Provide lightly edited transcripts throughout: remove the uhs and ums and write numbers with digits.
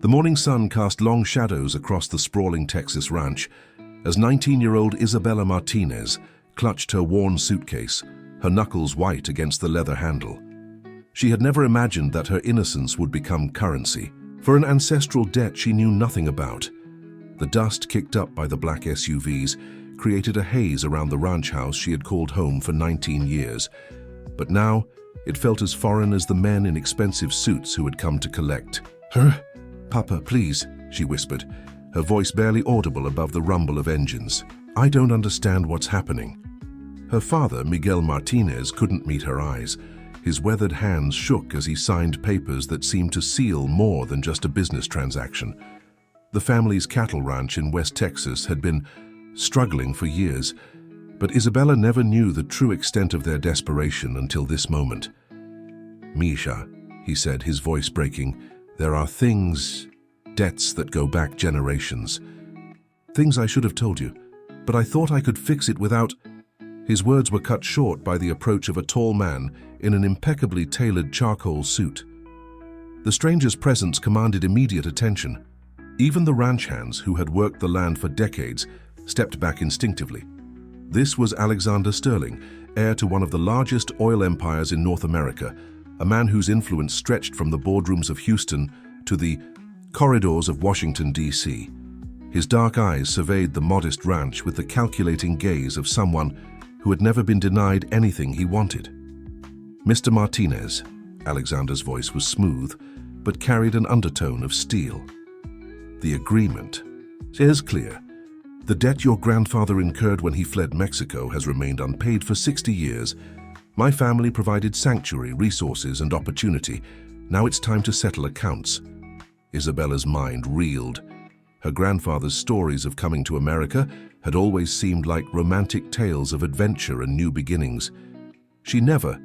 The morning sun cast long shadows across the sprawling Texas ranch as 19-year-old Isabela Martinez clutched her worn suitcase, her knuckles white against the leather handle. She had never imagined that her innocence would become currency for an ancestral debt she knew nothing about. The dust kicked up by the black SUVs created a haze around the ranch house she had called home for 19 years. But now, it felt as foreign as the men in expensive suits who had come to collect. "Papa, please," she whispered, her voice barely audible above the rumble of engines. "I don't understand what's happening." Her father, Miguel Martinez, couldn't meet her eyes. His weathered hands shook as he signed papers that seemed to seal more than just a business transaction. The family's cattle ranch in West Texas had been struggling for years, but Isabela never knew the true extent of their desperation until this moment. "Misha," he said, his voice breaking, "there are debts that go back generations. Things I should have told you, but I thought I could fix it without—" His words were cut short by the approach of a tall man in an impeccably tailored charcoal suit. The stranger's presence commanded immediate attention. Even the ranch hands, who had worked the land for decades, stepped back instinctively. This was Alexander Sterling, heir to one of the largest oil empires in North America, a man whose influence stretched from the boardrooms of Houston to the corridors of Washington, D.C. His dark eyes surveyed the modest ranch with the calculating gaze of someone who had never been denied anything he wanted. "Mr. Martinez," Alexander's voice was smooth, but carried an undertone of steel. "The agreement is clear. The debt your grandfather incurred when he fled Mexico has remained unpaid for 60 years. My family provided sanctuary, resources, and opportunity. Now it's time to settle accounts." Isabela's mind reeled. Her grandfather's stories of coming to America had always seemed like romantic tales of adventure and new beginnings. She never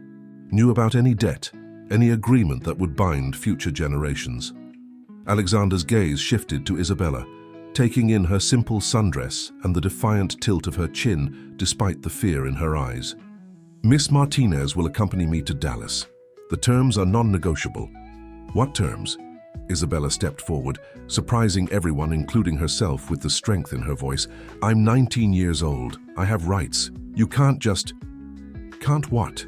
knew about any debt, any agreement that would bind future generations. Alexander's gaze shifted to Isabela, taking in her simple sundress and the defiant tilt of her chin despite the fear in her eyes. "Miss Martinez will accompany me to Dallas. The terms are non-negotiable." "What terms?" Isabela stepped forward, surprising everyone, including herself, with the strength in her voice. "I'm 19 years old. I have rights. You can't just—" "Can't what?"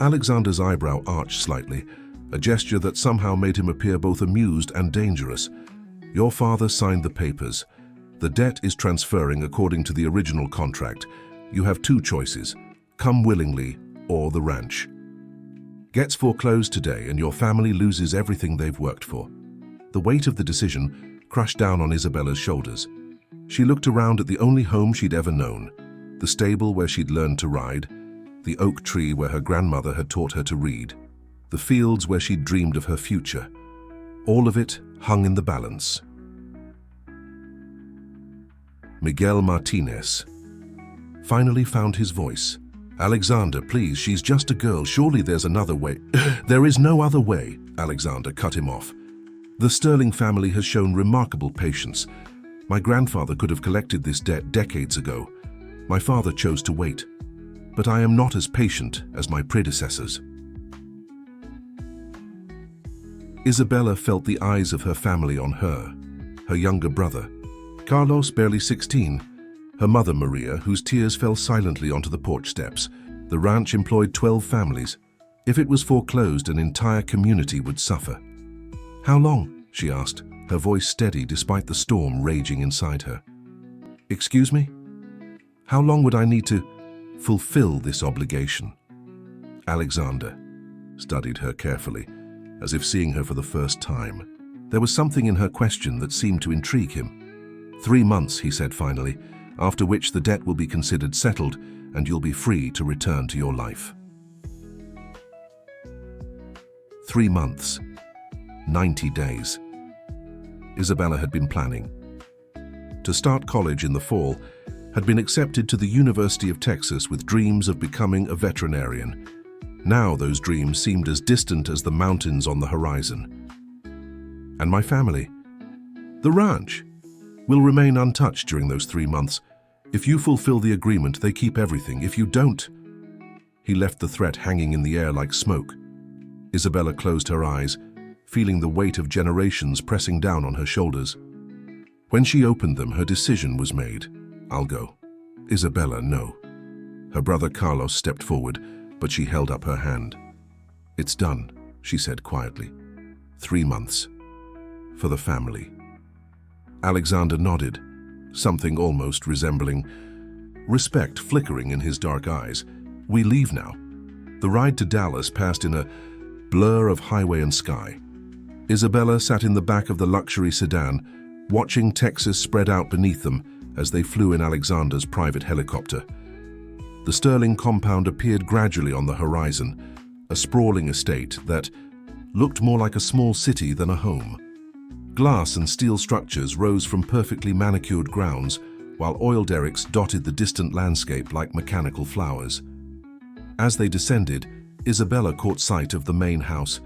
Alexander's eyebrow arched slightly, a gesture that somehow made him appear both amused and dangerous. "Your father signed the papers. The debt is transferring according to the original contract. You have two choices: come willingly or the ranch. Gets foreclosed today and your family loses everything they've worked for." The weight of the decision crushed down on Isabela's shoulders. She looked around at the only home she'd ever known, the stable where she'd learned to ride, the oak tree where her grandmother had taught her to read, the fields where she'd dreamed of her future. All of it hung in the balance. Miguel Martinez finally found his voice. "Alexander, please, she's just a girl. Surely there's another way." "There is no other way," Alexander cut him off. "The Sterling family has shown remarkable patience. My grandfather could have collected this debt decades ago. My father chose to wait. But I am not as patient as my predecessors." Isabela felt the eyes of her family on her, her younger brother, Carlos, barely 16, her mother Maria, whose tears fell silently onto the porch steps. The ranch employed 12 families. If it was foreclosed, an entire community would suffer. "How long?" she asked, her voice steady despite the storm raging inside her. "Excuse me? How long would I need to fulfill this obligation?" Alexander studied her carefully, as if seeing her for the first time. There was something in her question that seemed to intrigue him. 3 months, he said finally, "after which the debt will be considered settled and you'll be free to return to your life." 3 months. 90 days. Isabela had been planning. To start college in the fall, had been accepted to the University of Texas with dreams of becoming a veterinarian. Now those dreams seemed as distant as the mountains on the horizon. "And my family? The ranch will remain untouched during those 3 months. If you fulfill the agreement, they keep everything. If you don't—" He left the threat hanging in the air like smoke. Isabela closed her eyes, feeling the weight of generations pressing down on her shoulders. When she opened them, her decision was made. I'll go. Isabella, no. Her brother Carlos stepped forward, but she held up her hand. It's done, she said quietly. 3 months. For the family. Alexander nodded, something almost resembling respect flickering in his dark eyes. We leave now. The ride to Dallas passed in a blur of highway and sky. Isabella sat in the back of the luxury sedan, watching Texas spread out beneath them as they flew in Alexander's private helicopter. The Sterling compound appeared gradually on the horizon, a sprawling estate that looked more like a small city than a home. Glass and steel structures rose from perfectly manicured grounds, while oil derricks dotted the distant landscape like mechanical flowers. As they descended, Isabella caught sight of the main house,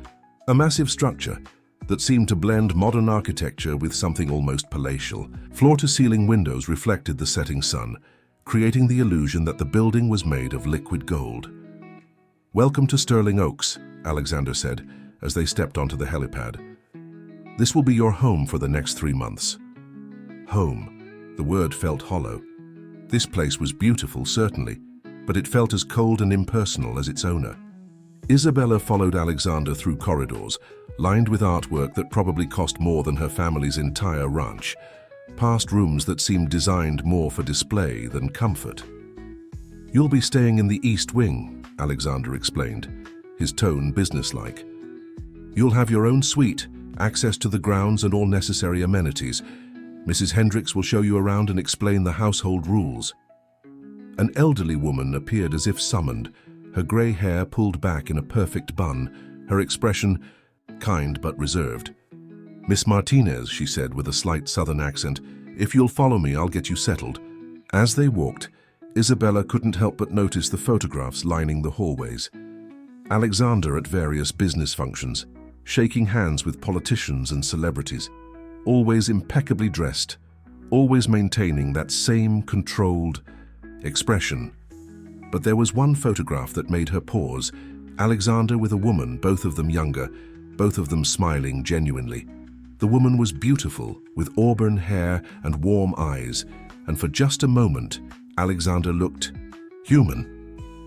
a massive structure that seemed to blend modern architecture with something almost palatial. Floor-to-ceiling windows reflected the setting sun, creating the illusion that the building was made of liquid gold. "Welcome to Sterling Oaks," Alexander said as they stepped onto the helipad. "This will be your home for the next 3 months." Home. The word felt hollow. This place was beautiful, certainly, but it felt as cold and impersonal as its owner. Isabella followed Alexander through corridors, lined with artwork that probably cost more than her family's entire ranch, past rooms that seemed designed more for display than comfort. "You'll be staying in the East Wing," Alexander explained, his tone businesslike. "You'll have your own suite, access to the grounds and all necessary amenities. Mrs. Hendricks will show you around and explain the household rules." An elderly woman appeared as if summoned, her grey hair pulled back in a perfect bun, her expression kind but reserved. "Miss Martinez," she said with a slight southern accent, "if you'll follow me, I'll get you settled." As they walked, Isabella couldn't help but notice the photographs lining the hallways. Alexander at various business functions, shaking hands with politicians and celebrities, always impeccably dressed, always maintaining that same controlled expression. But there was one photograph that made her pause. Alexander with a woman, both of them younger, both of them smiling genuinely. The woman was beautiful, with auburn hair and warm eyes, and for just a moment, Alexander looked human.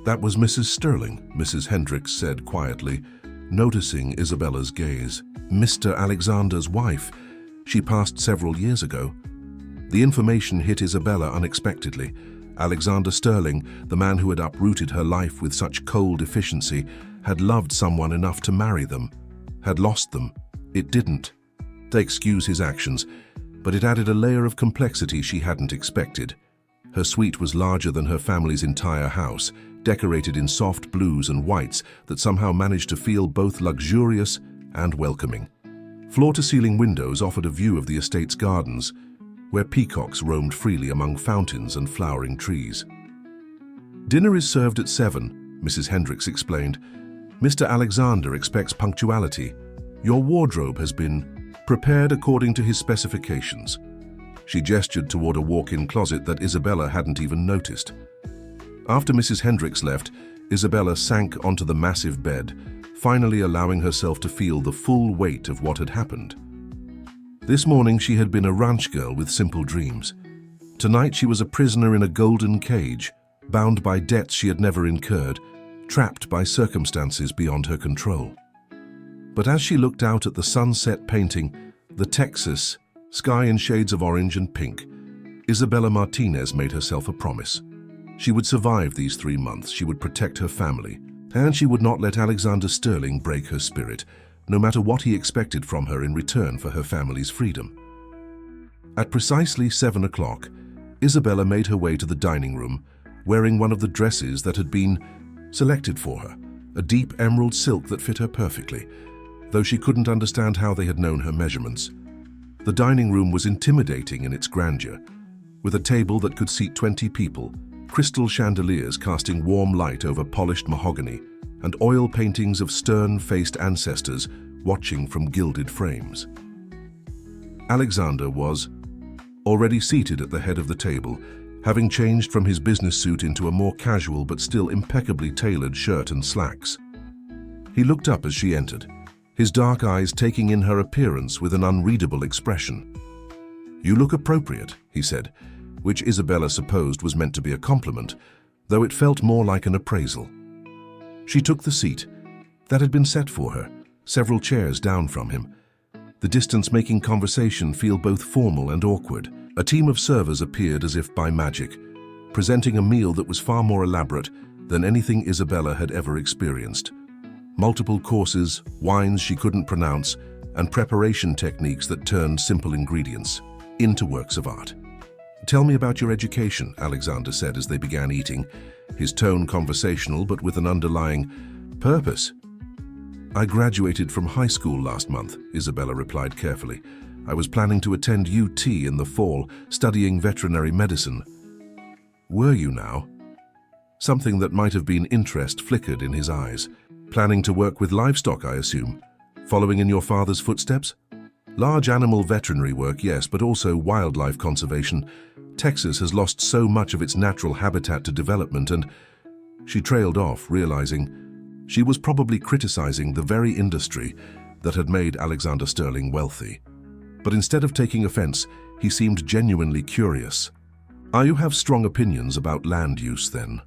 "That was Mrs. Sterling," Mrs. Hendricks said quietly, noticing Isabella's gaze. "Mr. Alexander's wife. She passed several years ago." The information hit Isabella unexpectedly. Alexander Sterling, the man who had uprooted her life with such cold efficiency, had loved someone enough to marry them, had lost them. It didn't. They excuse his actions, but it added a layer of complexity she hadn't expected. Her suite was larger than her family's entire house, decorated in soft blues and whites that somehow managed to feel both luxurious and welcoming. Floor-to-ceiling windows offered a view of the estate's gardens, where peacocks roamed freely among fountains and flowering trees. "Dinner is served at 7, Mrs. Hendricks explained. "Mr. Alexander expects punctuality. Your wardrobe has been prepared according to his specifications." She gestured toward a walk-in closet that Isabella hadn't even noticed. After Mrs. Hendricks left, Isabella sank onto the massive bed, finally allowing herself to feel the full weight of what had happened. This morning she had been a ranch girl with simple dreams. Tonight she was a prisoner in a golden cage, bound by debts she had never incurred, trapped by circumstances beyond her control. But as she looked out at the sunset painting, the Texas, sky in shades of orange and pink, Isabella Martinez made herself a promise. She would survive these 3 months, she would protect her family, and she would not let Alexander Sterling break her spirit, no matter what he expected from her in return for her family's freedom. At precisely 7 o'clock, Isabella made her way to the dining room, wearing one of the dresses that had been selected for her, a deep emerald silk that fit her perfectly, though she couldn't understand how they had known her measurements. The dining room was intimidating in its grandeur, with a table that could seat 20 people, crystal chandeliers casting warm light over polished mahogany, and oil paintings of stern-faced ancestors watching from gilded frames. Alexander was already seated at the head of the table, having changed from his business suit into a more casual but still impeccably tailored shirt and slacks. He looked up as she entered, his dark eyes taking in her appearance with an unreadable expression. "You look appropriate," he said, which Isabella supposed was meant to be a compliment, though it felt more like an appraisal. She took the seat that had been set for her, several chairs down from him, the distance making conversation feel both formal and awkward. A team of servers appeared as if by magic, presenting a meal that was far more elaborate than anything Isabella had ever experienced. Multiple courses, wines she couldn't pronounce, and preparation techniques that turned simple ingredients into works of art. "Tell me about your education," Alexander said as they began eating, his tone conversational but with an underlying purpose. "I graduated from high school last month," Isabella replied carefully. "I was planning to attend UT in the fall, studying veterinary medicine." "Were you now?" Something that might have been interest flickered in his eyes. "Planning to work with livestock, I assume? Following in your father's footsteps?" "Large animal veterinary work, yes, but also wildlife conservation. Texas has lost so much of its natural habitat to development," and she trailed off, realizing she was probably criticizing the very industry that had made Alexander Sterling wealthy. But instead of taking offense, he seemed genuinely curious. "You have strong opinions about land use, then?"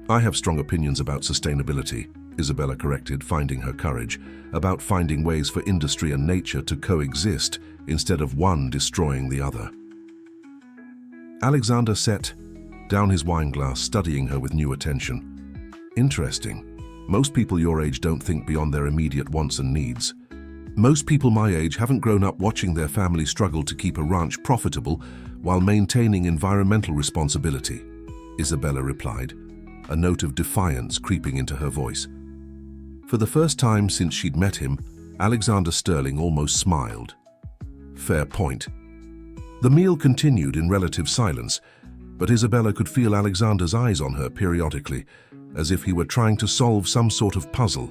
"I have strong opinions about sustainability," Isabella corrected, finding her courage, "about finding ways for industry and nature to coexist instead of one destroying the other." Alexander set down his wine glass, studying her with new attention. "Interesting. Most people your age don't think beyond their immediate wants and needs. Most people my age haven't grown up watching their family struggle to keep a ranch profitable while maintaining environmental responsibility," Isabella replied, a note of defiance creeping into her voice. For the first time since she'd met him, Alexander Sterling almost smiled. Fair point. The meal continued in relative silence, but Isabella could feel Alexander's eyes on her periodically, as if he were trying to solve some sort of puzzle.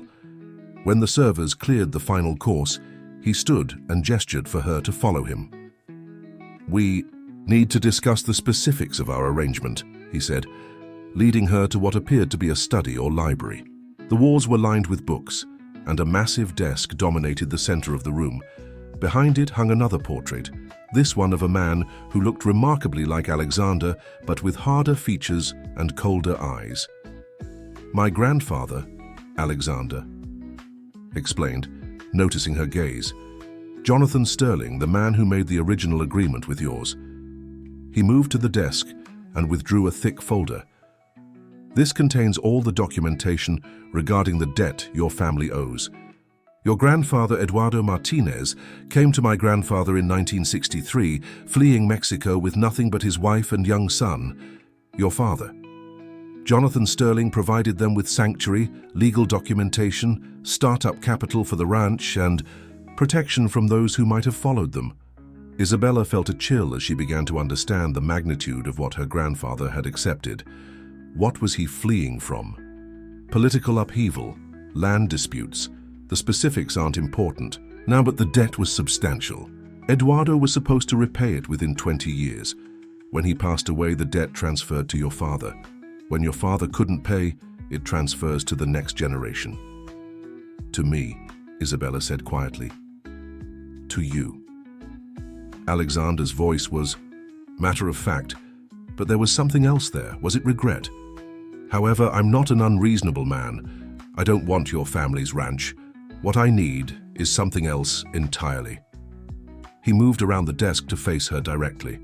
When the servers cleared the final course, he stood and gestured for her to follow him. "We need to discuss the specifics of our arrangement," he said, leading her to what appeared to be a study or library. The walls were lined with books, and a massive desk dominated the center of the room. Behind it hung another portrait, this one of a man who looked remarkably like Alexander, but with harder features and colder eyes. "My grandfather, Alexander," explained, noticing her gaze. "Jonathan Sterling, the man who made the original agreement with yours." He moved to the desk and withdrew a thick folder. "This contains all the documentation regarding the debt your family owes. Your grandfather, Eduardo Martinez, came to my grandfather in 1963, fleeing Mexico with nothing but his wife and young son, your father. Jonathan Sterling provided them with sanctuary, legal documentation, startup capital for the ranch, and protection from those who might have followed them." Isabella felt a chill as she began to understand the magnitude of what her grandfather had accepted. What was he fleeing from? Political upheaval, land disputes. The specifics aren't important now, but the debt was substantial. Eduardo was supposed to repay it within 20 years. When he passed away, the debt transferred to your father. When your father couldn't pay, it transfers to the next generation. "To me," Isabella said quietly. "To you." Alexander's voice was matter of fact, but there was something else there. Was it regret? "However, I'm not an unreasonable man. I don't want your family's ranch. What I need is something else entirely." He moved around the desk to face her directly.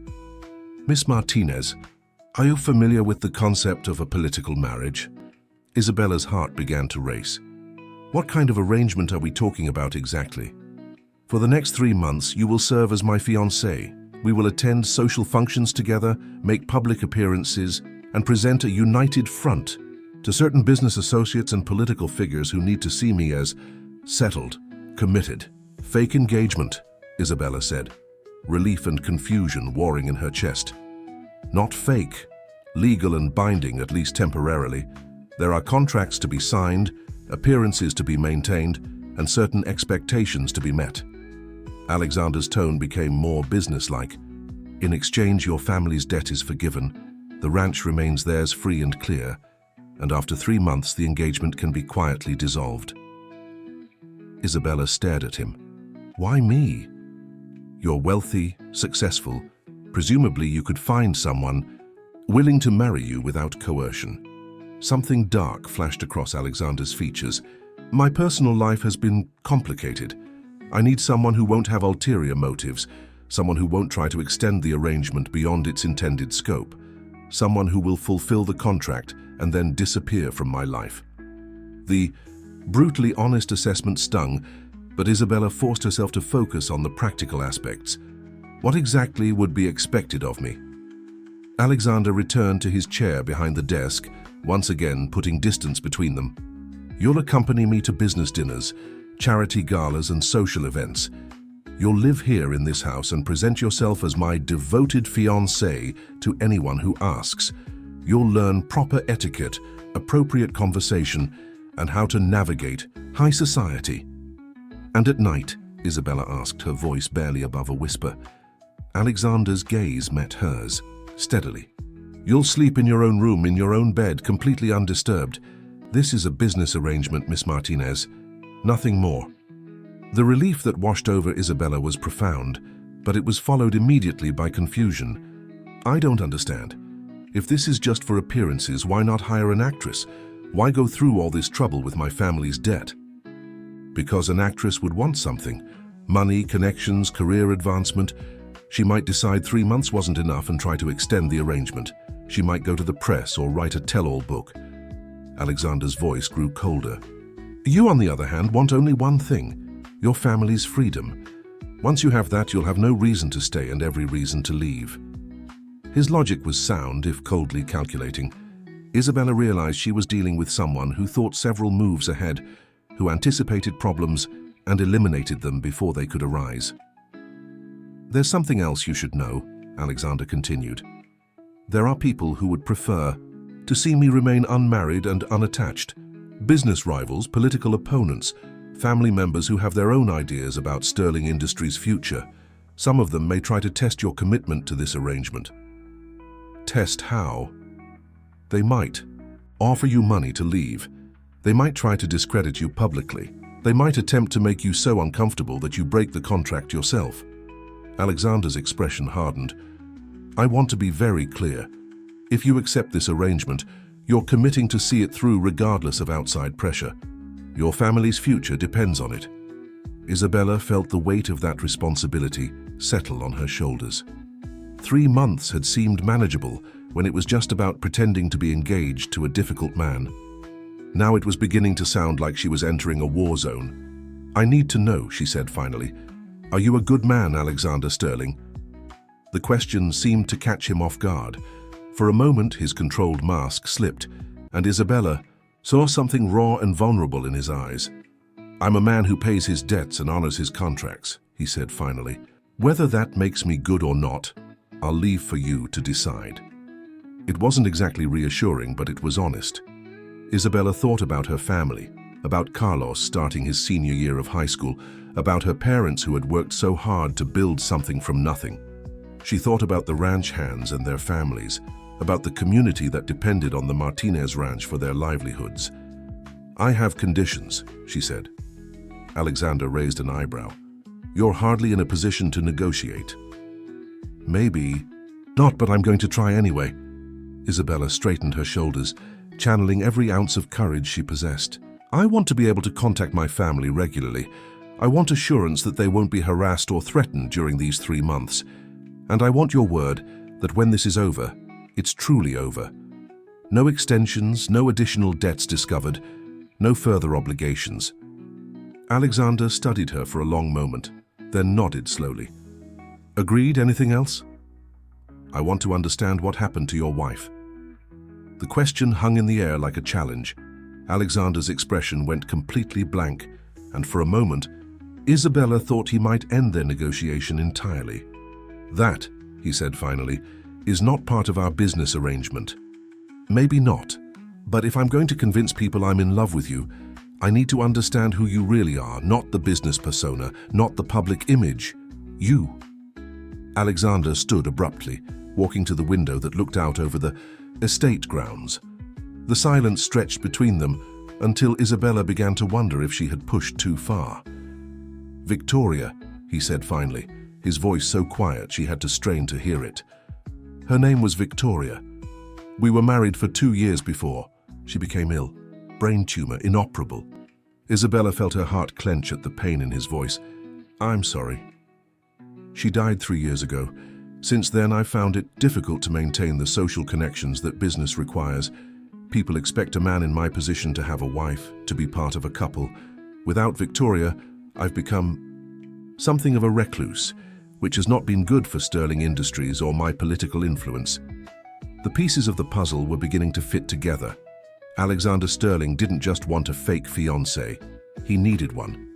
"Miss Martinez, are you familiar with the concept of a political marriage?" Isabella's heart began to race. "What kind of arrangement are we talking about exactly?" "For the next 3 months, you will serve as my fiancée. We will attend social functions together, make public appearances, and present a united front to certain business associates and political figures who need to see me as settled, committed." "Fake engagement," Isabella said, relief and confusion warring in her chest. "Not fake. Legal and binding, at least temporarily. There are contracts to be signed, appearances to be maintained, and certain expectations to be met." Alexander's tone became more businesslike. "In exchange, your family's debt is forgiven. The ranch remains theirs free and clear, and after 3 months the engagement can be quietly dissolved." Isabella stared at him. Why me? You're wealthy, successful. Presumably you could find someone willing to marry you without coercion. Something dark flashed across Alexander's features. My personal life has been complicated. I need someone who won't have ulterior motives, someone who won't try to extend the arrangement beyond its intended scope, someone who will fulfill the contract and then disappear from my life. The brutally honest assessment stung, but Isabella forced herself to focus on the practical aspects. What exactly would be expected of me? Alexander returned to his chair behind the desk, once again putting distance between them. You'll accompany me to business dinners, charity galas and social events. You'll live here in this house and present yourself as my devoted fiancé to anyone who asks. You'll learn proper etiquette, appropriate conversation, and how to navigate high society. And at night, Isabella asked, her voice barely above a whisper. Alexander's gaze met hers, steadily. You'll sleep in your own room, in your own bed, completely undisturbed. This is a business arrangement, Miss Martinez. Nothing more. The relief that washed over Isabella was profound, but it was followed immediately by confusion. I don't understand. If this is just for appearances, why not hire an actress? Why go through all this trouble with my family's debt? Because an actress would want something. Money, connections, career advancement. She might decide 3 months wasn't enough and try to extend the arrangement. She might go to the press or write a tell-all book. Alexander's voice grew colder. You, on the other hand, want only one thing: your family's freedom. Once you have that, you'll have no reason to stay and every reason to leave. His logic was sound, if coldly calculating. Isabella realized she was dealing with someone who thought several moves ahead, who anticipated problems and eliminated them before they could arise. There's something else you should know, Alexander continued. There are people who would prefer to see me remain unmarried and unattached. Business rivals, political opponents, family members who have their own ideas about Sterling Industries' future. Some of them may try to test your commitment to this arrangement. Test how? They might offer you money to leave. They might try to discredit you publicly. They might attempt to make you so uncomfortable that you break the contract yourself. Alexander's expression hardened. I want to be very clear. If you accept this arrangement, you're committing to see it through regardless of outside pressure. Your family's future depends on it. Isabella felt the weight of that responsibility settle on her shoulders. 3 months had seemed manageable when it was just about pretending to be engaged to a difficult man. Now it was beginning to sound like she was entering a war zone. I need to know, she said finally. Are you a good man, Alexander Sterling? The question seemed to catch him off guard. For a moment, his controlled mask slipped, and Isabella saw something raw and vulnerable in his eyes. I'm a man who pays his debts and honors his contracts, he said finally. Whether that makes me good or not, I'll leave for you to decide. It wasn't exactly reassuring, but it was honest. Isabella thought about her family, about Carlos starting his senior year of high school, about her parents who had worked so hard to build something from nothing. She thought about the ranch hands and their families, about the community that depended on the Martinez Ranch for their livelihoods. I have conditions, she said. Alexander raised an eyebrow. You're hardly in a position to negotiate. Maybe not, but I'm going to try anyway. Isabella straightened her shoulders, channeling every ounce of courage she possessed. I want to be able to contact my family regularly. I want assurance that they won't be harassed or threatened during these 3 months. And I want your word that when this is over, it's truly over. No extensions, no additional debts discovered, no further obligations. Alexander studied her for a long moment, then nodded slowly. Agreed? Anything else? I want to understand what happened to your wife. The question hung in the air like a challenge. Alexander's expression went completely blank, and for a moment, Isabella thought he might end their negotiation entirely. That, he said finally, is not part of our business arrangement. Maybe not, but if I'm going to convince people I'm in love with you, I need to understand who you really are, not the business persona, not the public image. You. Alexander stood abruptly, walking to the window that looked out over the estate grounds. The silence stretched between them, until Isabella began to wonder if she had pushed too far. "Victoria," he said finally, his voice so quiet she had to strain to hear it. Her name was Victoria. We were married for 2 years before. She became ill. Brain tumor, inoperable. Isabella felt her heart clench at the pain in his voice. "I'm sorry. She died 3 years ago. Since then, I've found it difficult to maintain the social connections that business requires. People expect a man in my position to have a wife, to be part of a couple. Without Victoria, I've become something of a recluse, which has not been good for Sterling Industries or my political influence." The pieces of the puzzle were beginning to fit together. Alexander Sterling didn't just want a fake fiancé. He needed one.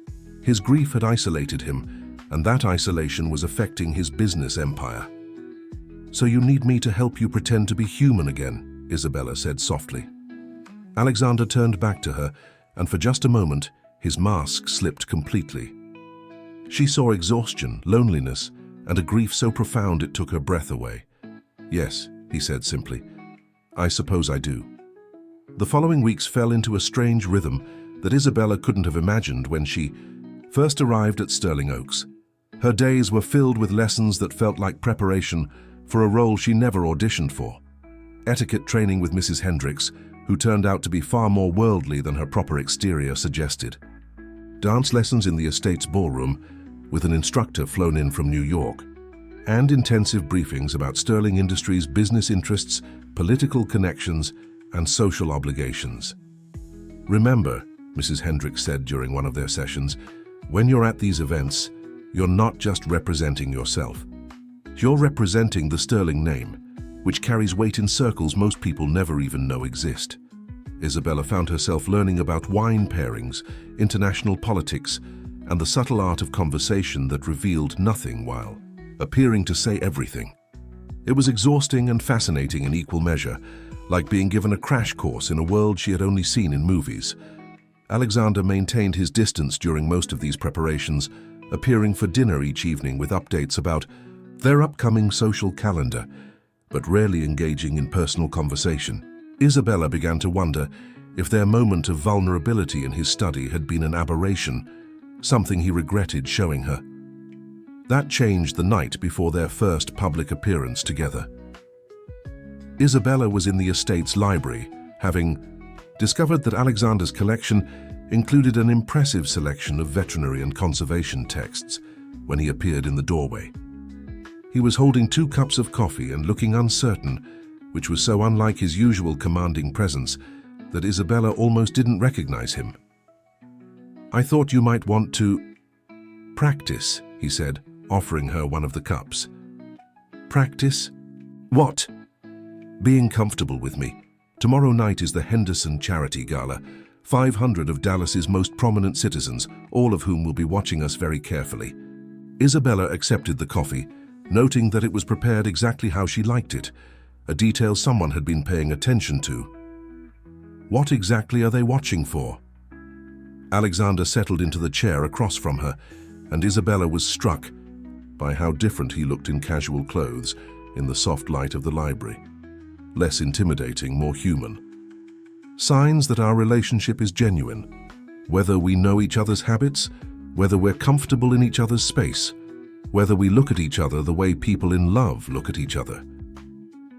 His grief had isolated him, and that isolation was affecting his business empire. "So you need me to help you pretend to be human again," Isabella said softly. Alexander turned back to her, and for just a moment, his mask slipped completely. She saw exhaustion, loneliness, and a grief so profound it took her breath away. "Yes," he said simply. "I suppose I do." The following weeks fell into a strange rhythm that Isabella couldn't have imagined when she first arrived at Sterling Oaks. Her days were filled with lessons that felt like preparation for a role she never auditioned for. Etiquette training with Mrs. Hendricks, who turned out to be far more worldly than her proper exterior suggested. Dance lessons in the estate's ballroom, with an instructor flown in from New York. And intensive briefings about Sterling Industries' business interests, political connections, and social obligations. "Remember," Mrs. Hendricks said during one of their sessions, "when you're at these events, you're not just representing yourself. You're representing the Sterling name, which carries weight in circles most people never even know exist." Isabella found herself learning about wine pairings, international politics, and the subtle art of conversation that revealed nothing while appearing to say everything. It was exhausting and fascinating in equal measure, like being given a crash course in a world she had only seen in movies. Alexander maintained his distance during most of these preparations, appearing for dinner each evening with updates about their upcoming social calendar, but rarely engaging in personal conversation. Isabella began to wonder if their moment of vulnerability in his study had been an aberration, something he regretted showing her. That changed the night before their first public appearance together. Isabella was in the estate's library, having discovered that Alexander's collection included an impressive selection of veterinary and conservation texts when he appeared in the doorway. He was holding 2 cups of coffee and looking uncertain, which was so unlike his usual commanding presence that Isabella almost didn't recognize him. "I thought you might want to practice," he said, offering her one of the cups. "Practice? What?" "Being comfortable with me. Tomorrow night is the Henderson Charity Gala. 500 of Dallas's most prominent citizens, all of whom will be watching us very carefully." Isabella accepted the coffee, noting that it was prepared exactly how she liked it, a detail someone had been paying attention to. "What exactly are they watching for?" Alexander settled into the chair across from her, and Isabella was struck by how different he looked in casual clothes in the soft light of the library. Less intimidating, more human. Signs that our relationship is genuine, whether we know each other's habits, whether we're comfortable in each other's space, whether we look at each other the way people in love look at each other.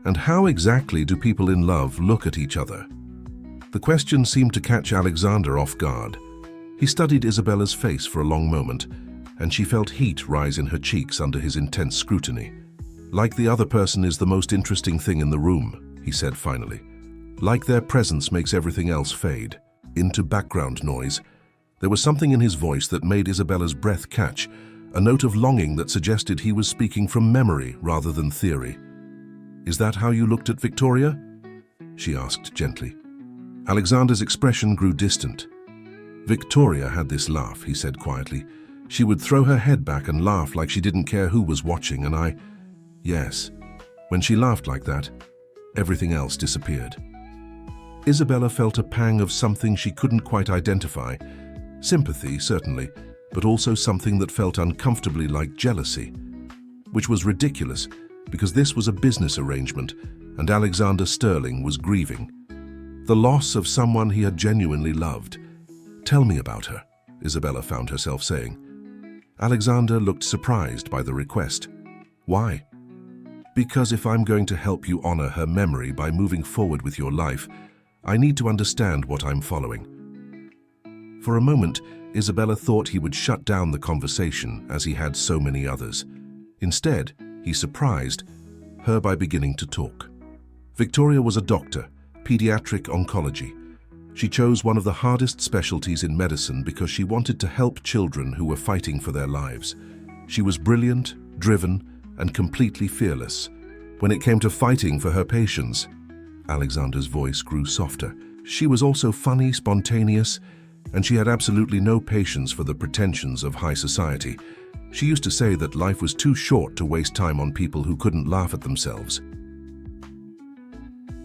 And how exactly do people in love look at each other? The question seemed to catch Alexander off guard. He studied Isabella's face for a long moment, and she felt heat rise in her cheeks under his intense scrutiny. "Like the other person is the most interesting thing in the room," he said finally. "Like their presence makes everything else fade into background noise." There was something in his voice that made Isabella's breath catch, a note of longing that suggested he was speaking from memory rather than theory. "Is that how you looked at Victoria?" she asked gently. Alexander's expression grew distant. "Victoria had this laugh," he said quietly. "She would throw her head back and laugh like she didn't care who was watching, and yes, when she laughed like that, everything else disappeared." Isabella felt a pang of something she couldn't quite identify. Sympathy, certainly, but also something that felt uncomfortably like jealousy, which was ridiculous because this was a business arrangement and Alexander Sterling was grieving. the loss of someone he had genuinely loved. "Tell me about her," Isabella found herself saying. Alexander looked surprised by the request. "Why?" "Because if I'm going to help you honor her memory by moving forward with your life, I need to understand what I'm following." For a moment, Isabella thought he would shut down the conversation as he had so many others. Instead, he surprised her by beginning to talk. Victoria was a doctor, pediatric oncology. She chose one of the hardest specialties in medicine because she wanted to help children who were fighting for their lives. She was brilliant, driven, and completely fearless. When it came to fighting for her patients, Alexander's voice grew softer. She was also funny, spontaneous, and she had absolutely no patience for the pretensions of high society. She used to say that life was too short to waste time on people who couldn't laugh at themselves.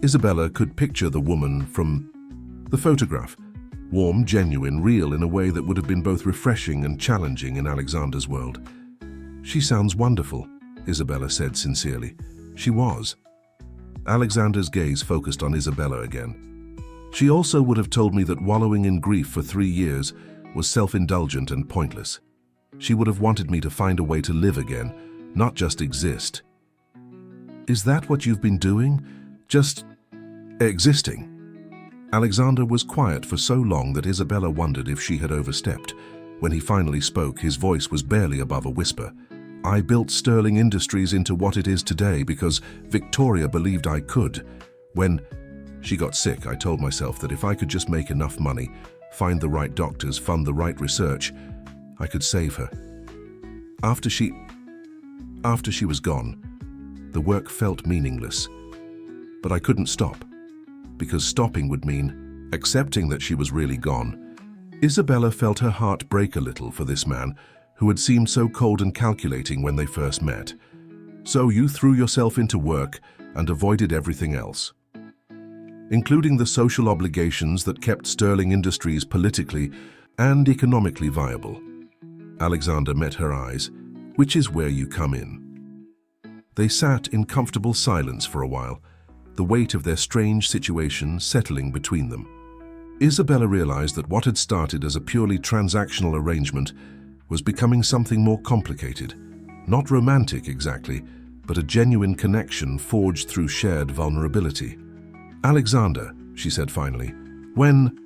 Isabella could picture the woman from the photograph, warm, genuine, real in a way that would have been both refreshing and challenging in Alexander's world. "She sounds wonderful," Isabella said sincerely. She was. Alexander's gaze focused on Isabella again. "She also would have told me that wallowing in grief for 3 years was self-indulgent and pointless. She would have wanted me to find a way to live again, not just exist." "Is that what you've been doing? Just existing?" Alexander was quiet for so long that Isabella wondered if she had overstepped. When he finally spoke, his voice was barely above a whisper. "I built Sterling Industries into what it is today because Victoria believed I could. When she got sick, I told myself that if I could just make enough money, find the right doctors, fund the right research, I could save her. After she was gone, the work felt meaningless. But I couldn't stop, because stopping would mean accepting that she was really gone." Isabella felt her heart break a little for this man who had seemed so cold and calculating when they first met. "So you threw yourself into work and avoided everything else, including the social obligations that kept Sterling Industries politically and economically viable." Alexander met her eyes, "Which is where you come in." They sat in comfortable silence for a while, the weight of their strange situation settling between them. Isabella realized that what had started as a purely transactional arrangement was becoming something more complicated. Not romantic exactly, but a genuine connection forged through shared vulnerability. "Alexander," she said finally, "when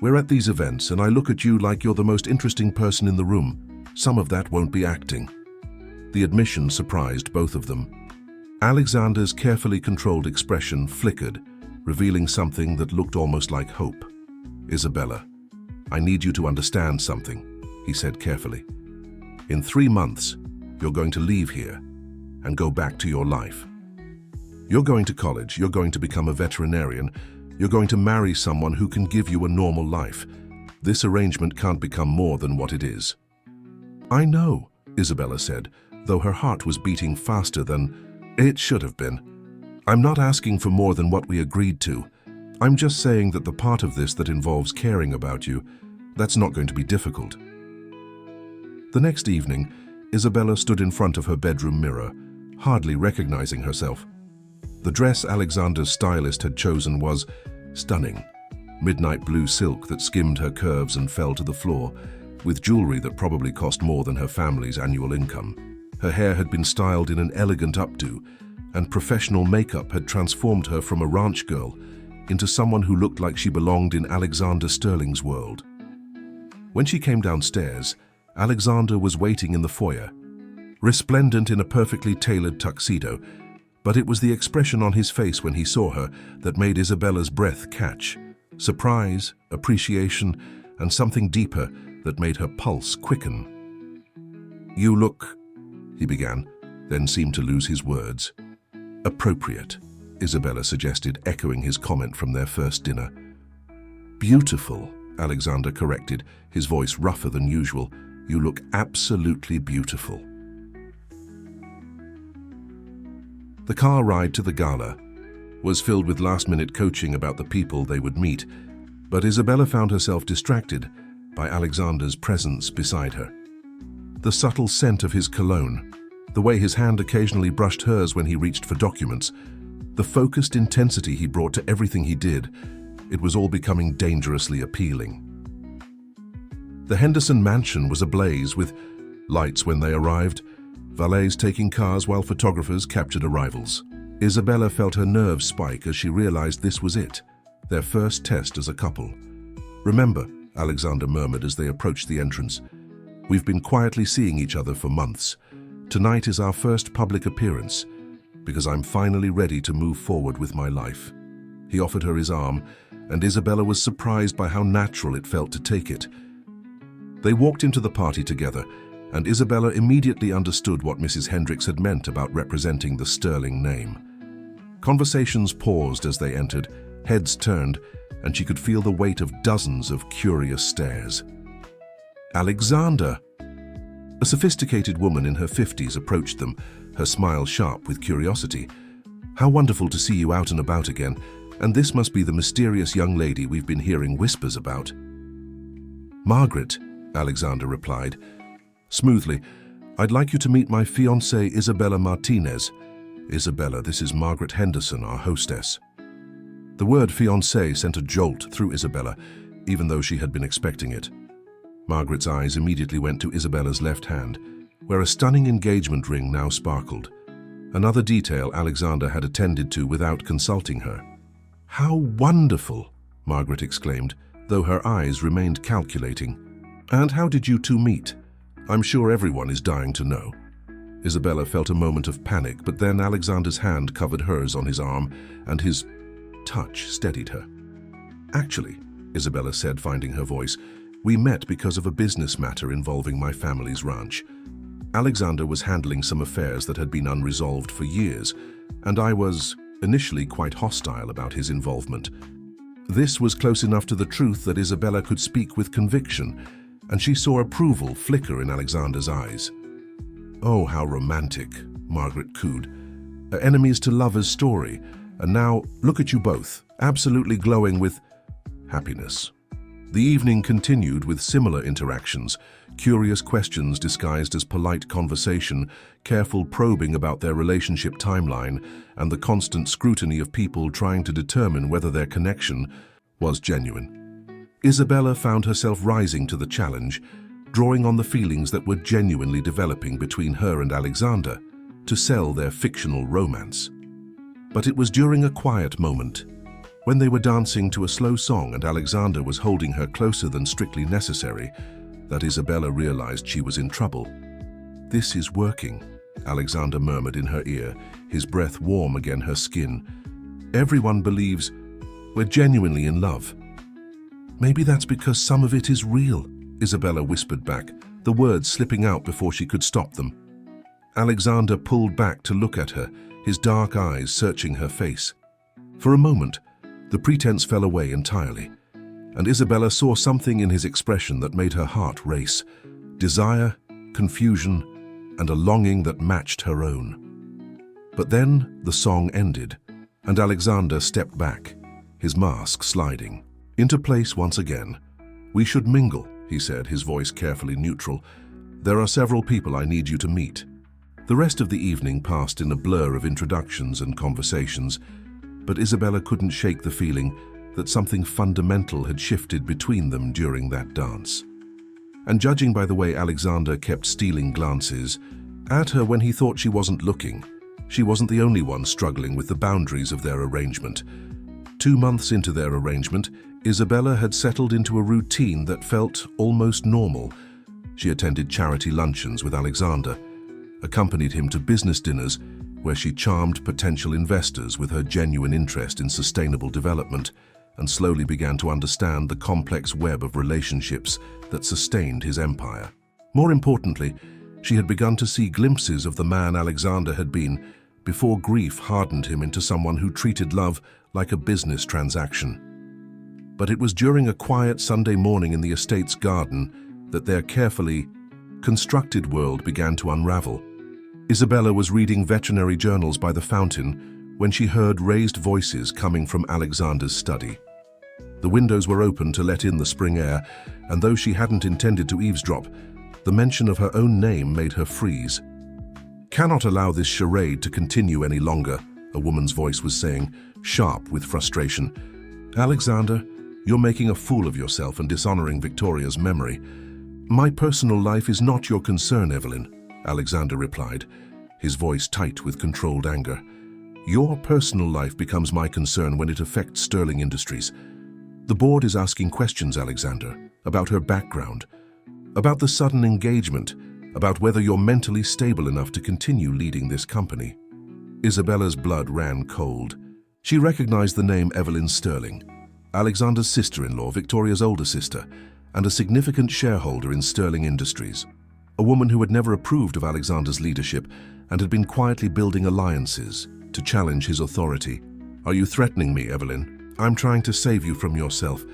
we're at these events and I look at you like you're the most interesting person in the room, some of that won't be acting." The admission surprised both of them. Alexander's carefully controlled expression flickered, revealing something that looked almost like hope. "Isabella, I need you to understand something," he said carefully. "In 3 months, you're going to leave here and go back to your life. You're going to college, you're going to become a veterinarian, you're going to marry someone who can give you a normal life. This arrangement can't become more than what it is." "I know," Isabella said, though her heart was beating faster than it should have been. "I'm not asking for more than what we agreed to. I'm just saying that the part of this that involves caring about you, that's not going to be difficult." The next evening, Isabella stood in front of her bedroom mirror, hardly recognizing herself. The dress Alexander's stylist had chosen was stunning. Midnight blue silk that skimmed her curves and fell to the floor, with jewelry that probably cost more than her family's annual income. Her hair had been styled in an elegant updo, and professional makeup had transformed her from a ranch girl into someone who looked like she belonged in Alexander Sterling's world. When she came downstairs, Alexander was waiting in the foyer, resplendent in a perfectly tailored tuxedo, but it was the expression on his face when he saw her that made Isabella's breath catch. Surprise, appreciation, and something deeper that made her pulse quicken. "You look," he began, then seemed to lose his words. "Appropriate," Isabella suggested, echoing his comment from their first dinner. "Beautiful," Alexander corrected, his voice rougher than usual. "You look absolutely beautiful." The car ride to the gala was filled with last-minute coaching about the people they would meet, but Isabella found herself distracted by Alexander's presence beside her. The subtle scent of his cologne, the way his hand occasionally brushed hers when he reached for documents, the focused intensity he brought to everything he did, It was all becoming dangerously appealing. The Henderson mansion was ablaze with lights when they arrived, valets taking cars while photographers captured arrivals. Isabella felt her nerves spike as she realized this was it, their first test as a couple. "Remember," Alexander murmured as they approached the entrance, "we've been quietly seeing each other for months. Tonight is our first public appearance, because I'm finally ready to move forward with my life." He offered her his arm, and Isabella was surprised by how natural it felt to take it. They walked into the party together, and Isabella immediately understood what Mrs. Hendricks had meant about representing the Sterling name. Conversations paused as they entered, heads turned, and she could feel the weight of dozens of curious stares. "Alexander!" A sophisticated woman in her 50s approached them, her smile sharp with curiosity. "How wonderful to see you out and about again, and this must be the mysterious young lady we've been hearing whispers about." "Margaret," Alexander replied. Smoothly, "I'd like you to meet my fiancée, Isabella Martinez." "Isabella, this is Margaret Henderson, our hostess." The word fiancée sent a jolt through Isabella, even though she had been expecting it. Margaret's eyes immediately went to Isabella's left hand, where a stunning engagement ring now sparkled. Another detail Alexander had attended to without consulting her. "How wonderful!" Margaret exclaimed, though her eyes remained calculating. "And how did you two meet? I'm sure everyone is dying to know." Isabella felt a moment of panic, but then Alexander's hand covered hers on his arm, and his touch steadied her. "Actually," Isabella said, finding her voice, "we met because of a business matter involving my family's ranch. Alexander was handling some affairs that had been unresolved for years, and I was initially quite hostile about his involvement. This was close enough to the truth that Isabella could speak with conviction, and she saw approval flicker in Alexander's eyes. "Oh, how romantic," Margaret cooed. "Enemies to lovers story, and now look at you both, absolutely glowing with happiness." The evening continued with similar interactions, curious questions disguised as polite conversation, careful probing about their relationship timeline, and the constant scrutiny of people trying to determine whether their connection was genuine. Isabella found herself rising to the challenge, drawing on the feelings that were genuinely developing between her and Alexander to sell their fictional romance. But it was during a quiet moment, when they were dancing to a slow song and Alexander was holding her closer than strictly necessary, that Isabella realized she was in trouble. "This is working," Alexander murmured in her ear, his breath warm against her skin. "Everyone believes we're genuinely in love." "Maybe that's because some of it is real," Isabella whispered back, the words slipping out before she could stop them. Alexander pulled back to look at her, his dark eyes searching her face. For a moment, the pretense fell away entirely, and Isabella saw something in his expression that made her heart race, desire, confusion, and a longing that matched her own. But then the song ended, and Alexander stepped back, his mask sliding. Into place once again. "We should mingle," he said, his voice carefully neutral. "There are several people I need you to meet." The rest of the evening passed in a blur of introductions and conversations, but Isabella couldn't shake the feeling that something fundamental had shifted between them during that dance. And judging by the way Alexander kept stealing glances at her when he thought she wasn't looking, she wasn't the only one struggling with the boundaries of their arrangement. 2 months into their arrangement, Isabella had settled into a routine that felt almost normal. She attended charity luncheons with Alexander, accompanied him to business dinners where she charmed potential investors with her genuine interest in sustainable development, and slowly began to understand the complex web of relationships that sustained his empire. More importantly, she had begun to see glimpses of the man Alexander had been before grief hardened him into someone who treated love like a business transaction. But it was during a quiet Sunday morning in the estate's garden that their carefully constructed world began to unravel. Isabella was reading veterinary journals by the fountain when she heard raised voices coming from Alexander's study. The windows were open to let in the spring air, and though she hadn't intended to eavesdrop, the mention of her own name made her freeze. "Cannot allow this charade to continue any longer," a woman's voice was saying, sharp with frustration. Alexander, you're making a fool of yourself and dishonoring Victoria's memory. My personal life is not your concern, Evelyn, Alexander replied, his voice tight with controlled anger. Your personal life becomes my concern when it affects Sterling Industries. The board is asking questions, Alexander, about her background, about the sudden engagement, about whether you're mentally stable enough to continue leading this company. Isabella's blood ran cold. She recognized the name Evelyn Sterling, Alexander's sister-in-law, Victoria's older sister, and a significant shareholder in Sterling Industries. A woman who had never approved of Alexander's leadership and had been quietly building alliances to challenge his authority. Are you threatening me, Evelyn? I'm trying to save you from yourself.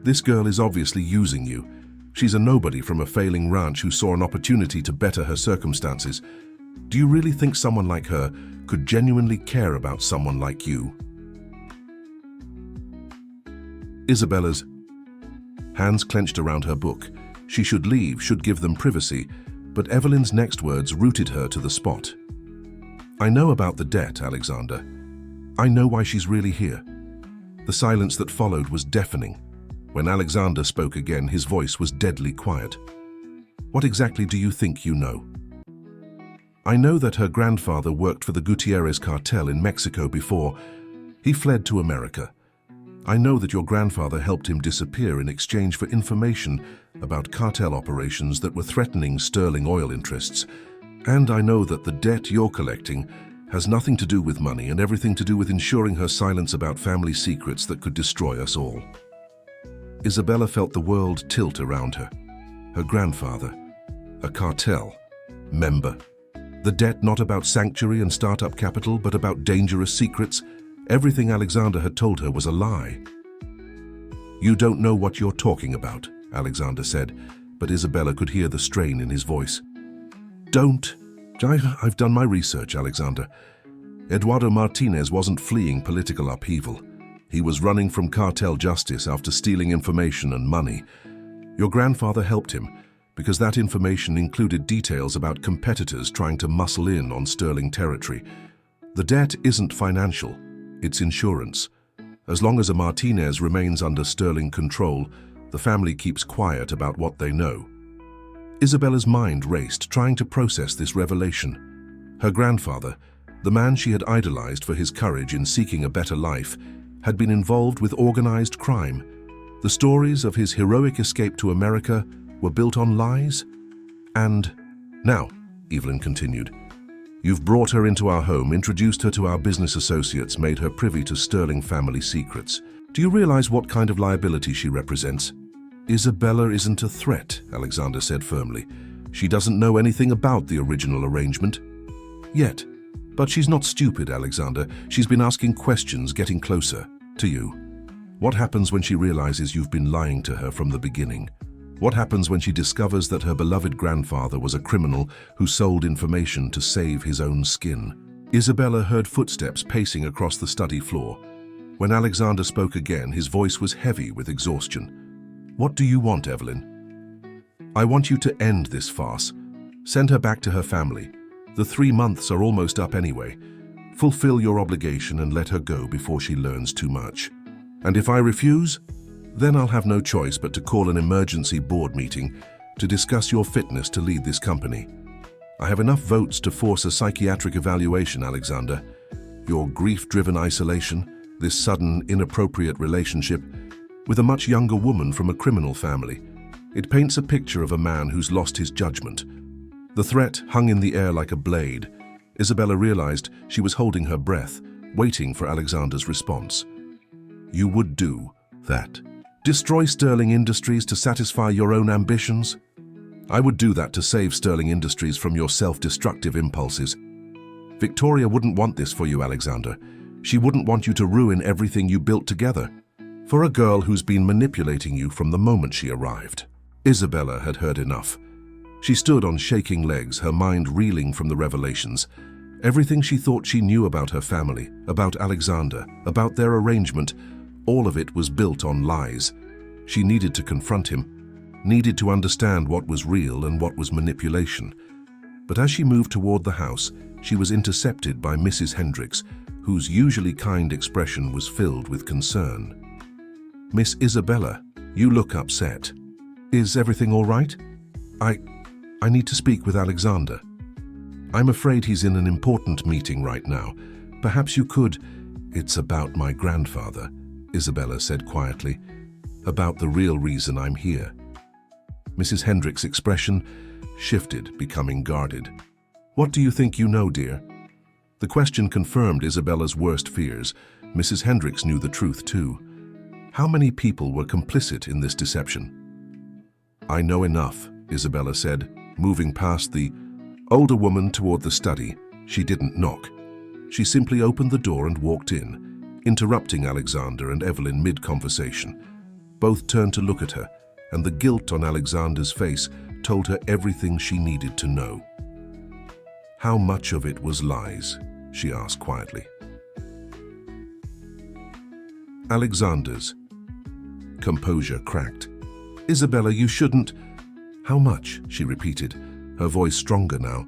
This girl is obviously using you. She's a nobody from a failing ranch who saw an opportunity to better her circumstances. Do you really think someone like her could genuinely care about someone like you? Isabella's hands clenched around her book. She should leave, should give them privacy, but Evelyn's next words rooted her to the spot. I know about the debt, Alexander. I know why she's really here. The silence that followed was deafening. When Alexander spoke again, his voice was deadly quiet. What exactly do you think you know? I know that her grandfather worked for the Gutierrez cartel in Mexico before he fled to America. I know that your grandfather helped him disappear in exchange for information about cartel operations that were threatening Sterling oil interests. And I know that the debt you're collecting has nothing to do with money and everything to do with ensuring her silence about family secrets that could destroy us all. Isabella felt the world tilt around her. Her grandfather, a cartel member. The debt not about sanctuary and startup capital, but about dangerous secrets. Everything Alexander had told her was a lie. You don't know what you're talking about, Alexander said, but Isabella could hear the strain in his voice. Don't. I've done my research, Alexander. Eduardo Martinez wasn't fleeing political upheaval. He was running from cartel justice after stealing information and money. Your grandfather helped him because that information included details about competitors trying to muscle in on Sterling territory. The debt isn't financial, it's insurance. As long as a Martinez remains under Sterling control, the family keeps quiet about what they know. Isabella's mind raced, trying to process this revelation. Her grandfather, the man she had idolized for his courage in seeking a better life, had been involved with organized crime. The stories of his heroic escape to America were built on lies. And now, Evelyn continued, you've brought her into our home, introduced her to our business associates, made her privy to Sterling family secrets. Do you realize what kind of liability she represents? Isabella isn't a threat, Alexander said firmly. She doesn't know anything about the original arrangement. Yet. But she's not stupid, Alexander. She's been asking questions, getting closer to you. What happens when she realizes you've been lying to her from the beginning? What happens when she discovers that her beloved grandfather was a criminal who sold information to save his own skin? Isabella heard footsteps pacing across the study floor. When Alexander spoke again, his voice was heavy with exhaustion. What do you want, Evelyn? I want you to end this farce. Send her back to her family. The 3 months are almost up anyway. Fulfill your obligation and let her go before she learns too much. And if I refuse, then I'll have no choice but to call an emergency board meeting to discuss your fitness to lead this company. I have enough votes to force a psychiatric evaluation, Alexander. Your grief-driven isolation, this sudden, inappropriate relationship with a much younger woman from a criminal family. It paints a picture of a man who's lost his judgment. The threat hung in the air like a blade. Isabella realized she was holding her breath, waiting for Alexander's response. You would do that. Destroy Sterling Industries to satisfy your own ambitions? I would do that to save Sterling Industries from your self-destructive impulses. Victoria wouldn't want this for you, Alexander. She wouldn't want you to ruin everything you built together. For a girl who's been manipulating you from the moment she arrived. Isabella had heard enough. She stood on shaking legs, her mind reeling from the revelations. Everything she thought she knew about her family, about Alexander, about their arrangement, all of it was built on lies. She needed to confront him, needed to understand what was real and what was manipulation. But as she moved toward the house, she was intercepted by Mrs. Hendricks, whose usually kind expression was filled with concern. Miss Isabella, you look upset. Is everything all right? I need to speak with Alexander. I'm afraid he's in an important meeting right now. Perhaps you could... It's about my grandfather, Isabella said quietly. About the real reason I'm here. Mrs. Hendricks' expression shifted, becoming guarded. What do you think you know, dear? The question confirmed Isabella's worst fears. Mrs. Hendricks knew the truth too. How many people were complicit in this deception? I know enough, Isabella said, moving past the older woman toward the study. She didn't knock. She simply opened the door and walked in, interrupting Alexander and Evelyn mid-conversation. Both turned to look at her, and the guilt on Alexander's face told her everything she needed to know. How much of it was lies? She asked quietly. Alexander's composure cracked. Isabella, you shouldn't... How much? She repeated, her voice stronger now.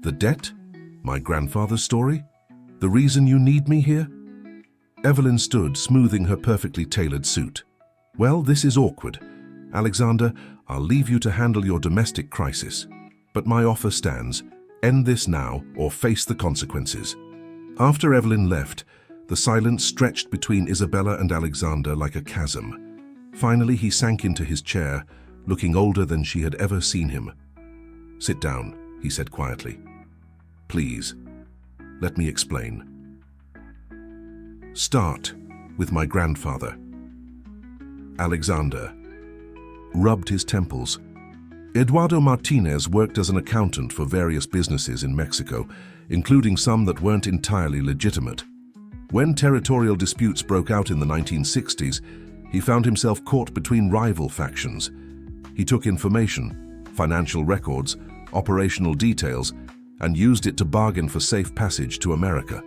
The debt? My grandfather's story? The reason you need me here? Evelyn stood, smoothing her perfectly tailored suit. Well, this is awkward. Alexander, I'll leave you to handle your domestic crisis. But my offer stands. End this now or face the consequences. After Evelyn left, the silence stretched between Isabella and Alexander like a chasm. Finally, he sank into his chair, looking older than she had ever seen him. Sit down, he said quietly. Please, let me explain. Start with my grandfather. Alexander rubbed his temples. Eduardo Martinez worked as an accountant for various businesses in Mexico, including some that weren't entirely legitimate. When territorial disputes broke out in the 1960s, he found himself caught between rival factions. He took information, financial records, operational details, and used it to bargain for safe passage to America.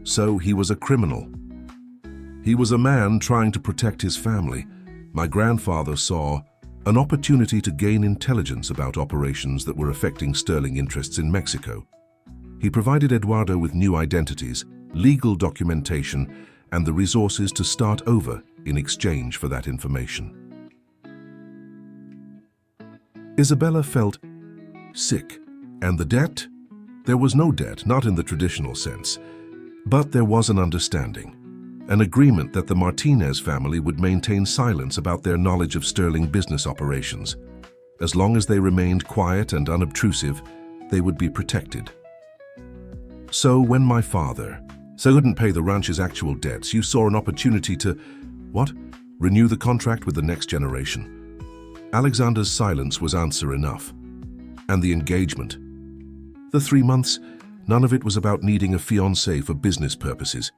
So he was a criminal. He was a man trying to protect his family. My grandfather saw an opportunity to gain intelligence about operations that were affecting sterling interests in Mexico. He provided Eduardo with new identities, legal documentation, and the resources to start over in exchange for that information. Isabella felt sick. And the debt? There was no debt, not in the traditional sense. But there was an understanding, an agreement that the Martinez family would maintain silence about their knowledge of sterling business operations. As long as they remained quiet and unobtrusive, they would be protected. So when my father couldn't pay the ranch's actual debts, you saw an opportunity to, what? Renew the contract with the next generation. Alexander's silence was answer enough. And the engagement. The 3 months, none of it was about needing a fiancé for business purposes.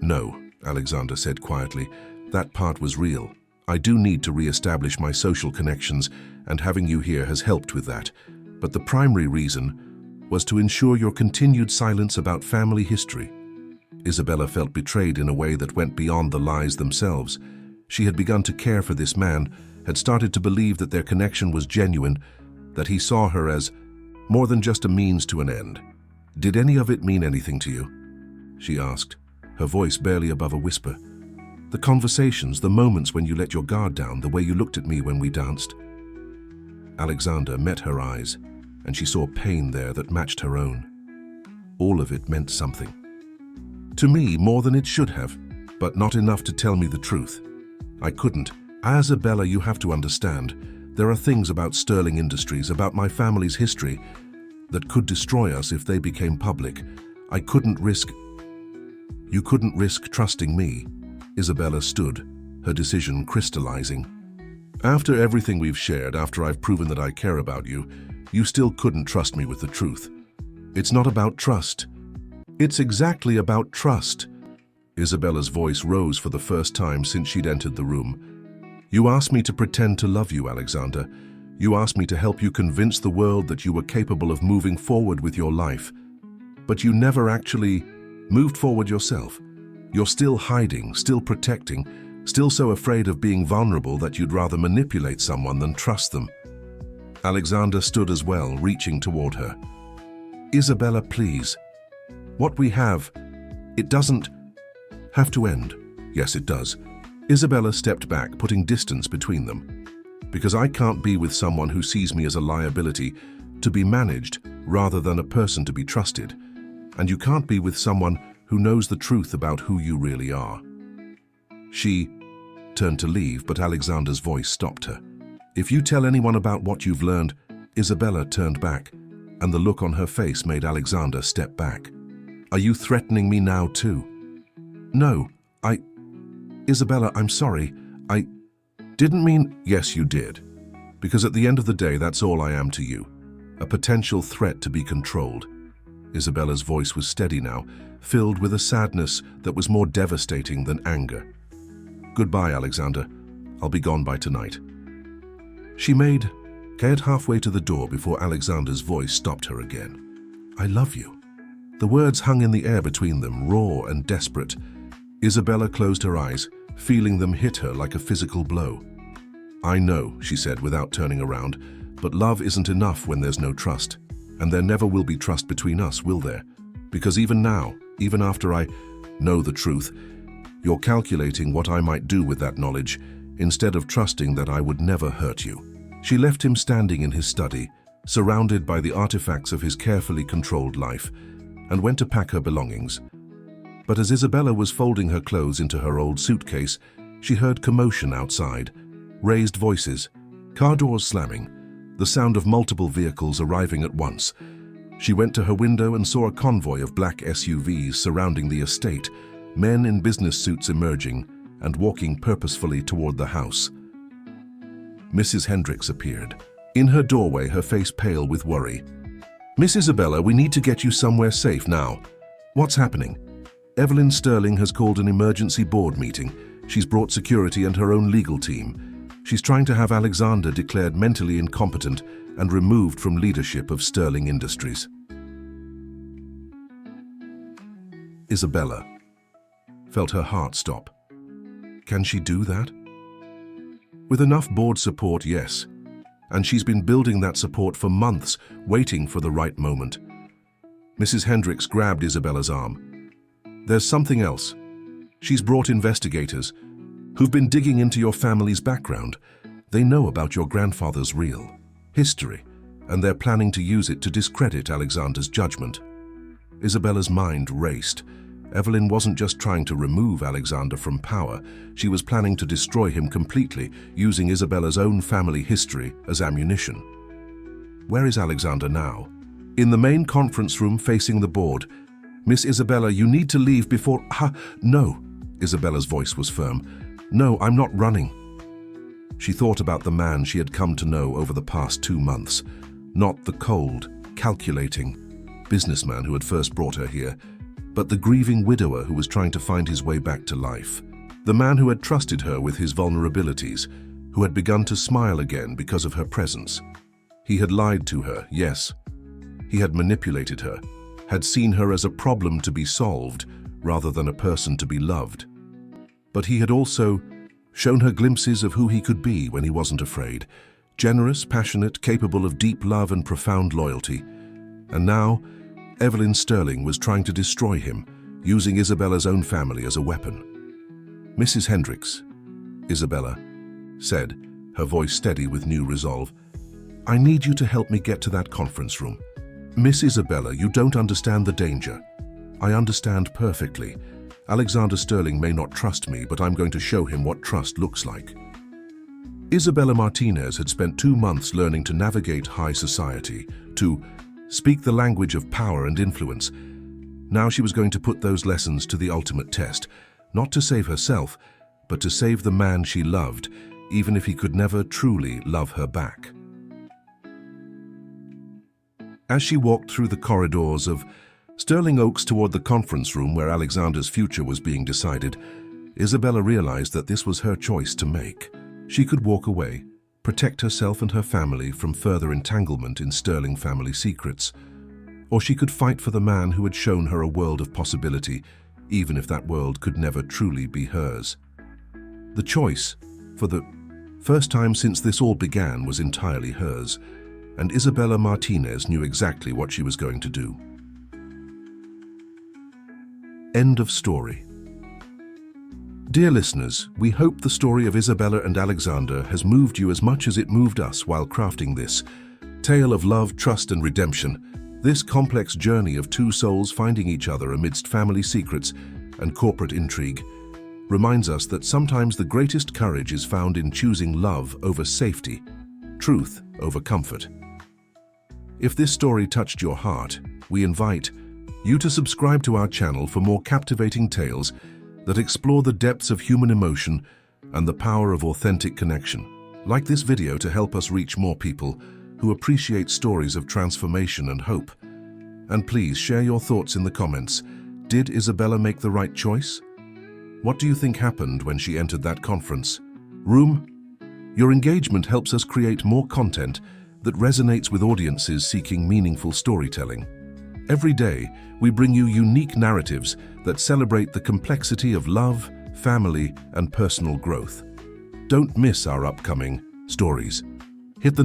No, Alexander said quietly, that part was real. I do need to re-establish my social connections, and having you here has helped with that. But the primary reason was to ensure your continued silence about family history. Isabella felt betrayed in a way that went beyond the lies themselves. She had begun to care for this man, had started to believe that their connection was genuine, that he saw her as more than just a means to an end. Did any of it mean anything to you? She asked, her voice barely above a whisper. The conversations, the moments when you let your guard down, the way you looked at me when we danced. Alexander met her eyes, and she saw pain there that matched her own. All of it meant something. To me, more than it should have, but not enough to tell me the truth. I couldn't. Isabella, you have to understand. There are things about Sterling Industries, about my family's history, that could destroy us if they became public. I couldn't risk... You couldn't risk trusting me. Isabella stood, her decision crystallizing. After everything we've shared, after I've proven that I care about you, you still couldn't trust me with the truth. It's not about trust. It's exactly about trust. Isabella's voice rose for the first time since she'd entered the room. You asked me to pretend to love you, Alexander. You asked me to help you convince the world that you were capable of moving forward with your life. But you never actually moved forward yourself. You're still hiding, still protecting, still so afraid of being vulnerable that you'd rather manipulate someone than trust them. Alexander stood as well, reaching toward her. Isabella, please. What we have, it doesn't have to end. Yes, it does. Isabella stepped back, putting distance between them. Because I can't be with someone who sees me as a liability to be managed rather than a person to be trusted. And you can't be with someone who knows the truth about who you really are. She turned to leave, but Alexander's voice stopped her. If you tell anyone about what you've learned, Isabella turned back, and the look on her face made Alexander step back. Are you threatening me now too? No, Isabella, I'm sorry. I didn't mean... Yes, you did. Because at the end of the day, that's all I am to you. A potential threat to be controlled. Isabella's voice was steady now, filled with a sadness that was more devastating than anger. Goodbye, Alexander. I'll be gone by tonight. She made Kate halfway to the door before Alexander's voice stopped her again. I love you. The words hung in the air between them, raw and desperate. Isabella closed her eyes, feeling them hit her like a physical blow. I know, she said without turning around, but love isn't enough when there's no trust. And there never will be trust between us, will there? Because even now, even after I know the truth, you're calculating what I might do with that knowledge, instead of trusting that I would never hurt you. She left him standing in his study, surrounded by the artifacts of his carefully controlled life, and went to pack her belongings. But as Isabella was folding her clothes into her old suitcase, she heard commotion outside, raised voices, car doors slamming, the sound of multiple vehicles arriving at once. She went to her window and saw a convoy of black SUVs surrounding the estate, men in business suits emerging and walking purposefully toward the house. Mrs. Hendricks appeared. In her doorway, her face pale with worry. Miss Isabella, we need to get you somewhere safe now. What's happening? Evelyn Sterling has called an emergency board meeting. She's brought security and her own legal team. She's trying to have Alexander declared mentally incompetent and removed from leadership of Sterling Industries. Isabella felt her heart stop. Can she do that? With enough board support, yes. And she's been building that support for months, waiting for the right moment. Mrs. Hendricks grabbed Isabella's arm. There's something else. She's brought investigators who've been digging into your family's background. They know about your grandfather's real history, and they're planning to use it to discredit Alexander's judgment. Isabella's mind raced. Evelyn wasn't just trying to remove Alexander from power, she was planning to destroy him completely, using Isabella's own family history as ammunition. Where is Alexander now? In the main conference room facing the board. Miss Isabella, you need to leave before... No. Isabella's voice was firm. No, I'm not running. She thought about the man she had come to know over the past 2 months. Not the cold, calculating businessman who had first brought her here, but the grieving widower who was trying to find his way back to life. The man who had trusted her with his vulnerabilities, who had begun to smile again because of her presence. He had lied to her, yes. He had manipulated her, had seen her as a problem to be solved rather than a person to be loved. But he had also shown her glimpses of who he could be when he wasn't afraid. Generous, passionate, capable of deep love and profound loyalty. And now, Evelyn Sterling was trying to destroy him, using Isabella's own family as a weapon. Mrs. Hendricks, Isabella said, her voice steady with new resolve, I need you to help me get to that conference room. Miss Isabella, you don't understand the danger. I understand perfectly. Alexander Sterling may not trust me, but I'm going to show him what trust looks like. Isabella Martinez had spent 2 months learning to navigate high society, to speak the language of power and influence. Now she was going to put those lessons to the ultimate test, not to save herself, but to save the man she loved, even if he could never truly love her back. As she walked through the corridors of Sterling Oaks toward the conference room where Alexander's future was being decided, Isabella realized that this was her choice to make. She could walk away, protect herself and her family from further entanglement in Sterling family secrets, or she could fight for the man who had shown her a world of possibility, even if that world could never truly be hers. The choice, for the first time since this all began, was entirely hers, and Isabella Martinez knew exactly what she was going to do. End of story. Dear listeners, we hope the story of Isabella and Alexander has moved you as much as it moved us while crafting this tale of love, trust, and redemption. This complex journey of two souls finding each other amidst family secrets and corporate intrigue reminds us that sometimes the greatest courage is found in choosing love over safety, truth over comfort. If this story touched your heart, we invite you to subscribe to our channel for more captivating tales that explore the depths of human emotion and the power of authentic connection. Like this video to help us reach more people who appreciate stories of transformation and hope. And please share your thoughts in the comments. Did Isabella make the right choice? What do you think happened when she entered that conference room? Your engagement helps us create more content that resonates with audiences seeking meaningful storytelling. Every day, we bring you unique narratives that celebrate the complexity of love, family, and personal growth. Don't miss our upcoming stories. Hit the